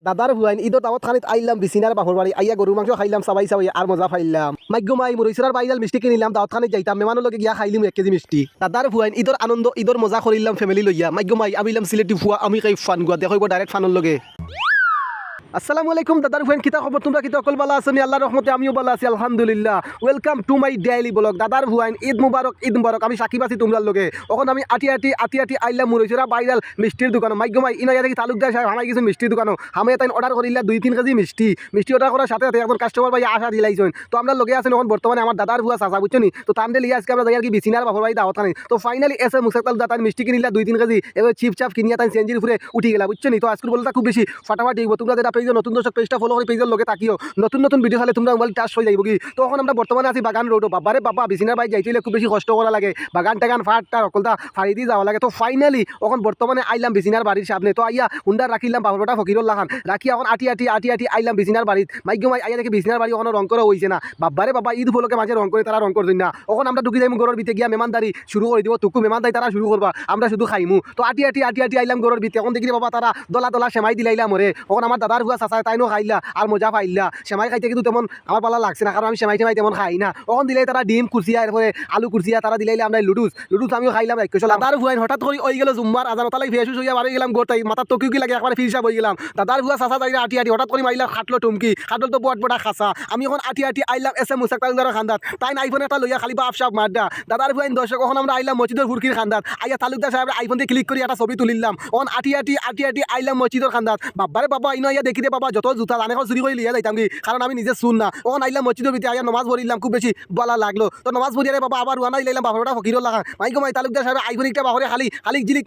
দাদার হুয়াইন ঈদত দাওয়াত খানিত আইলাম বিছিনার বাপর বাড়ি আইয়া গরু মাংস খাইলাম চাবাই চাবাই আর মজা পাইলাম মাইগ্য মাই মুরইসরার বাইরাল মিষ্টি কিনিলাম দাওয়াত খানিত যাইতাম মেমানোর লগে গিয়া খাইলিম 1 কেজি মিষ্টি দাদার হুয়াইন ঈদর আনন্দ ঈদর মজা করিলাম ফ্যামিলি লইয়া মাইগ্য মাই আমিলাম সিলেটি ফুয়া আমি খাই ফান গুয়া দেখাইব ডাইরেক্ট ফানোর লগে। আসসালামু আলাইকুম দাদার ফ্রেন্ড কিতা খবর তোমরা কিতা অকল বালা আছেন আল্লাহর রহমতে আমিও বালা আছি আলহামদুলিল্লাহ। Welcome to my daily blog দাদার ভুয়াইন ঈদ মুবারক আমি সাকিব আছি তোমরার লগে। এখন আমি আটি আটি আইলাম মুরইছড়া বাইরাল মিষ্টির দোকান মাইগ্য মাই ইনা ইয়াতে তালুকদার সাহেব হামাই কিছু মিষ্টির দোকান আমি তাই অর্ডার করিলা 2-3 কেজি মিষ্টি অর্ডার করার সাথে সাথে এখন কাস্টমার ভাই আশা দিলাইছেন তো আমরা লগে আছেন এখন বর্তমানে আমার দাদার ভুয়া চাচা বুঝছো নি তো তামদে লিয়ে আজকে আমরা যাই আর কি বিছিনার বাপর ভাই দাওয়াত খানি তো ফাইনালি এসে মুসাক্তাল দাতার মিষ্টি কিনিলা 2-3 কেজি এবার চিপ চাপ কিনিয়া তাই চেঞ্জির উপরে উঠি গেলা বুঝছো নি তো আজকে বলতা খুব বেশি ফাটাফাটি হইব তোমরা যেটা পেজ নতুন দর্শক পেজটা ফলো করে পেজের লগে তাকিও নতুন ভিডিও খালে তোমরা মোবাইল টাচ হয়ে যাইব কি তো এখন আমরা বর্তমানে আছি বাগান রোড বাবারে বাবা বিছিনার বাই যাইতে খুব বেশি কষ্ট করা লাগে বাগান টাগান ফাটটা অকলতা ফাড়ি দিয়ে যাওয়া লাগে তো ফাইনালি এখন বর্তমানে আইলাম বিছিনার বাড়ির সামনে তো আইয়া হুন্ডার রাখিলাম বাবরটা ফকিরুল লাখান রাখি এখন আটি আইলাম বিছিনার বাড়িত মাইগ্য মাই আইয়া দেখি বিছিনার বাড়ি ওখানে রং করা হয়েছে না বাবারে বাবা ঈদ উপলক্ষে মাঝে রং করে তারা রং করছেন না এখন আমরা ঢুকি যাইমু গরুর ভিতরে গিয়া মেমানদারি শুরু করে দিব তুকু মেমানদারি তারা শুরু করবা আমরা শুধু খাইমু তো আটি আইলাম গরুর ভিতরে এখন দেখি বাবা তারা দলা সেমাই দিলাইলাম ওরে এখন আমার দাদার হুয়া চাচা তাইনো খাইলা আর মজা পাইলা সেমাই খাইতে কিন্তু তেমন আমার পালা লাগছে না কারণ আমি সেমাই তেমন খাই না এখন দিলে তারা ডিম কুরসিয়া এরপরে আলু কুরসিয়া তারা দিলাইলে আমরা লুডুস আমিও খাইলাম দাদার হুয়াইন হঠাৎ করে ওই গেল জুম্মার আজান তালাই ফেসুস হইয়া বাড়ি গেলাম গোটাই মাথার টকিও কি লাগে একবার ফিরসা বই গেলাম দাদার হুয়া চাচা যাই আটি হঠাৎ করে মাইলাম খাটলো টুমকি খাটল তো বড় খাসা আমি এখন আটি আইলাম এসে মুসাক্তালদার খান্দাত তাই আইফোন একটা লইয়া খালি বাপ সাপ মারডা দাদার হুয়াইন দর্শক এখন আমরা আইলাম মসজিদের ফুরকির খান্দাত আইয়া তালুকদার সাহেব আইফোন দিয়ে ক্লিক করে একটা ছবি তুলিলাম এখন আটি আইলাম মসজিদের খান্দাত বাবারে বাবা ইনো আইয়া দেখি বাবা যত জুতা জানে চুরি করে লিয়া যাইতাম কি কারণ আমি নিজে শুন না ওখানে আইলাম মসজিদের ভিতরে আইয়া নমাজ পড়িলাম খুব বেশি বলা লাগলো তো নমাজ পড়িয়ারে বাবা আবার ওয়ানা লাইলাম বাবাটা ফকিরুল লাখান মাইগো মাই তালুকদার সাহেব আইফোন একটা বাহরে খালি জিলিক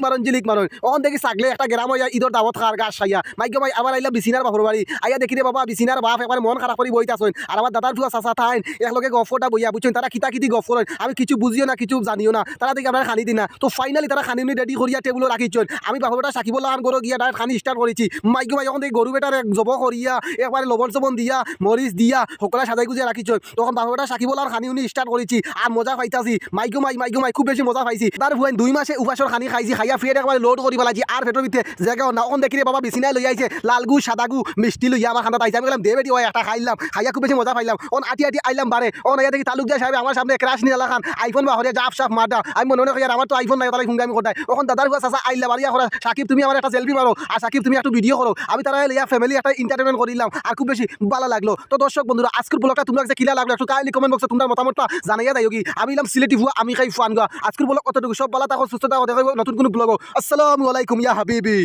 মারন ওখান দেখি সাগলে একটা গ্রাম হইয়া ঈদর দাওয়াত খাওয়ার গাছ খাইয়া মাইগো মাই আবার আইলাম বিছিনার বাপর বাড়ি আইয়া দেখি রে বাবা বিছিনার বাপ একবার মন খারাপ করে বইতে আসেন আর আমার দাদার ফুয়া চাচা থাইন একলগে গফরটা বইয়া বুঝছেন তারা কিতা গফ করেন আমি কিছু বুঝিও না কিছু জানিও না তারা দেখি আমরা খানি দিই না তো ফাইনালি তারা খানি রেডি করিয়া টেবুল রাখিছেন আমি বাপরটা সাকিবুল লাখান গরু গিয়া ডাইরেক্ট খানি স্টার্ট করেছি মাইগো মাই এখন দেখি গরু বেটার জব করিয়া একবারে লবণ চবন দিয়া মরিচ দিয়া সকলে সাজাই গুজিয়া রাখিছ তখন বাপরটা সাকিবুল আর খানি উনি স্টার্ট করেছি আর মজা পাইতাছি মাইগো মাই খুব বেশি মজা পাইছি তার হুয়াইন 2 মাসে উপাসর খানি খাইছি খাইয়া ফের একবারে লোড করি পেলাইছি আর পেটের ভিতরে জায়গাও না ওখান দেখি বাবা বিছিনায় লই আইছে লালগু সাদাগু মিষ্টি লইয়া আমার খানা পাইছে আমি বললাম দে বেটি ওই একটা খাইলাম খাইয়া খুব বেশি মজা পাইলাম অন আটি আইলাম বারে অন আইয়া দেখি তালুকদার সাহেব আমার সামনে ক্রাশ নিয়ে লাখান আইফোন বাহরে জাফ সাফ মারডা আমি মনে মনে করি আমার তো আইফোন নাই তারা হুঙ্গামি করতাই এখন দাদার হুয়া চাচা আইলা বাড়িয়া করা সাকিব তুমি আমার একটা সেলফি মারো আর সাকিব তুমি একটু ভিডিও করো আমি তারা লিয়া ফ্যামিলি একটা এন্টারটেইনমেন্ট করিলাম আর খুব বেশি ভালো লাগলো তো দর্শক বন্ধুরা আজকের ব্লগটা তোমরা কাছে কিলা লাগলো একটু কাইন্ডলি কমেন্ট বক্সে তোমরা মতামতটা জানাইয়া দাও কি আমি ইলাম সিলেটি ভুয়া আমি খাই ফান গা আজকের ব্লগ কতটুকু সব ভালো থাকো সুস্থ থাকো দেখাবো নতুন কোন ব্লগ আসসালামু আলাইকুম ইয়া হাবিবি।